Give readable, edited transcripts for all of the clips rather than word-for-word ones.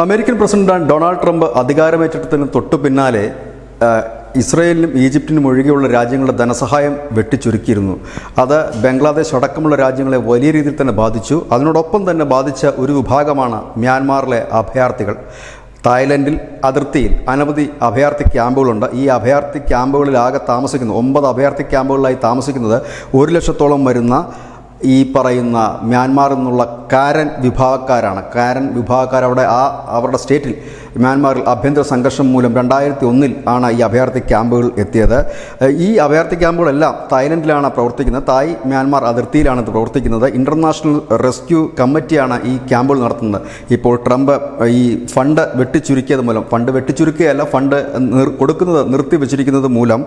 American president Donald Trump അധികാരമേറ്റെടുത്തതിന് തൊട്ടു പിന്നാലെ ഇസ്രയേലിനും ഈജിപ്തിനും ഒഴികെയുള്ള രാജ്യങ്ങളുടെ ധനസഹായം വെട്ടിച്ചുരുക്കിയിരുന്നു. അത് ബംഗ്ലാദേശ് അടക്കമുള്ള രാജ്യങ്ങളെ വലിയ രീതിയിൽ തന്നെ ബാധിച്ചു. അതിനോടൊപ്പം തന്നെ ബാധിച്ച ഒരു വിഭാഗമാണ് മ്യാൻമാറിലെ അഭയാർത്ഥികൾ. തായ്ലൻഡിൽ അതിർത്തിയിൽ അനവധി അഭയാർത്ഥി ക്യാമ്പുകളുണ്ട്. ഈ അഭയാർത്ഥി ക്യാമ്പുകളിലാകെ താമസിക്കുന്നത് 9 അഭയാർത്ഥി ക്യാമ്പുകളിലായി താമസിക്കുന്നത് 1 ലക്ഷത്തോളം വരുന്ന ഈ പറയുന്ന മ്യാൻമാറിൽ നിന്നുള്ള കാരൻ വിഭാഗക്കാരാണ്. കാരൻ വിഭാഗക്കാർ അവരുടെ സ്റ്റേറ്റിൽ മ്യാൻമാറിൽ ആഭ്യന്തര സംഘർഷം മൂലം 2001 ആണ് ഈ അഭയാർത്ഥി ക്യാമ്പുകൾ എത്തിയത്. ഈ അഭയാർത്ഥി ക്യാമ്പുകളെല്ലാം തായ്ലൻഡിലാണ് പ്രവർത്തിക്കുന്നത്. തായ് മ്യാൻമാർ അതിർത്തിയിലാണ് ഇത് പ്രവർത്തിക്കുന്നത്. ഇൻ്റർനാഷണൽ റെസ്ക്യൂ കമ്മിറ്റിയാണ് ഈ ക്യാമ്പുകൾ നടത്തുന്നത്. ഇപ്പോൾ ട്രംപ് ഈ ഫണ്ട് വെട്ടിച്ചുരുക്കിയത് മൂലം, ഫണ്ട് വെട്ടിച്ചുരുക്കുകയല്ല, ഫണ്ട് കൊടുക്കുന്നത് നിർത്തിവെച്ചിരിക്കുന്നത് മൂലം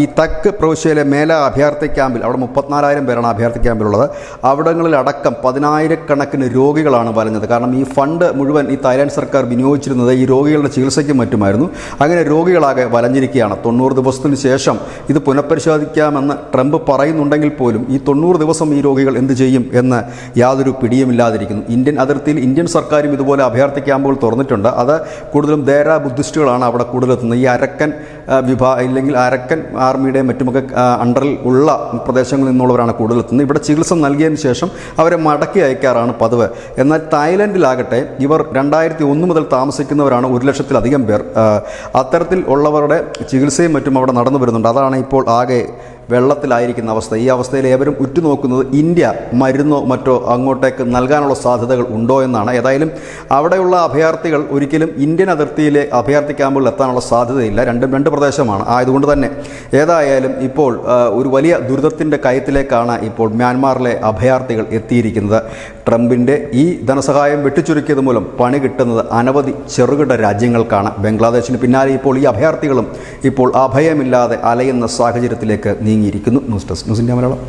ഈ തക്ക് പ്രവിശ്യയിലെ മേല അഭയാർത്ഥി ക്യാമ്പിൽ, അവിടെ 34,000 പേരാണ് അഭയാർത്ഥി ക്യാമ്പിലുള്ളത്. അവിടങ്ങളിലടക്കം 10,000-കണക്കിന് രോഗികളാണ് വലഞ്ഞത്. കാരണം ഈ ഫണ്ട് മുഴുവൻ ഈ തായ്ലാൻഡ് സർക്കാർ വിനിയോഗിച്ചിരുന്നത് ഈ രോഗികളുടെ ചികിത്സയ്ക്കും മറ്റുമായിരുന്നു. അങ്ങനെ രോഗികളാകെ വലഞ്ഞിരിക്കുകയാണ്. 90 ദിവസത്തിന് ശേഷം ഇത് പുനഃപരിശോധിക്കാമെന്ന് ട്രംപ് പറയുന്നുണ്ടെങ്കിൽ പോലും ഈ 90 ദിവസം ഈ രോഗികൾ എന്ത് ചെയ്യും എന്ന് യാതൊരു പിടിയുമില്ലാതിരിക്കുന്നു. ഇന്ത്യൻ അതിർത്തിയിൽ ഇന്ത്യൻ സർക്കാരും ഇതുപോലെ അഭയാർത്ഥി ക്യാമ്പുകൾ തുറന്നിട്ടുണ്ട്. അത് കൂടുതലും ദേര ബുദ്ധിസ്റ്റുകളാണ് അവിടെ കൂടുതലെത്തുന്നത്. ഈ അരക്കൻ ഇല്ലെങ്കിൽ അരക്കൻ ആർമിയുടെയും മറ്റുമൊക്കെ അണ്ടറിൽ ഉള്ള പ്രദേശങ്ങളിൽ നിന്നുള്ളവരാണ് കൂടുതലെത്തുന്നത്. ഇവിടെ ചികിത്സ നൽകിയതിന് ശേഷം അവരെ മടക്കി അയക്കാറാണ് പതിവ്. എന്നാൽ തായ്ലൻഡിലാകട്ടെ ഇവർ 2001 മുതൽ താമസിക്കുന്നവരാണ്. 1 ലക്ഷത്തിലധികം പേർ. അത്തരത്തിൽ ഉള്ളവരുടെ ചികിത്സയും മറ്റും അവിടെ നടന്നു വരുന്നുണ്ട്. അതാണ് ഇപ്പോൾ ആകെ വെള്ളത്തിലായിരിക്കുന്ന അവസ്ഥ. ഈ അവസ്ഥയിൽ ഏവരും ഉറ്റുനോക്കുന്നത് ഇന്ത്യ മരുന്നോ മറ്റോ അങ്ങോട്ടേക്ക് നൽകാനുള്ള സാധ്യതകൾ ഉണ്ടോ എന്നാണ്. ഏതായാലും അവിടെയുള്ള അഭയാർത്ഥികൾ ഒരിക്കലും ഇന്ത്യൻ അതിർത്തിയിലെ അഭയാർത്ഥി ക്യാമ്പുകളിൽ എത്താനുള്ള സാധ്യതയില്ല. രണ്ട് പ്രദേശമാണ്. ആയതുകൊണ്ട് തന്നെ ഏതായാലും ഇപ്പോൾ ഒരു വലിയ ദുരിതത്തിൻ്റെ കയത്തിലേക്കാണ് ഇപ്പോൾ മ്യാൻമാറിലെ അഭയാർത്ഥികൾ എത്തിയിരിക്കുന്നത്. ട്രംപിൻ്റെ ഈ ധനസഹായം വെട്ടിച്ചുരുക്കിയത് മൂലം പണി കിട്ടുന്നത് അനവധി ചെറുകിട രാജ്യങ്ങൾക്കാണ്. ബംഗ്ലാദേശിന് പിന്നാലെ ഇപ്പോൾ ഈ അഭയാർത്ഥികളും ഇപ്പോൾ അഭയമില്ലാതെ അലയുന്ന സാഹചര്യത്തിലേക്ക് നീങ്ങിയിരിക്കുന്നു. News desk news India Malayalam.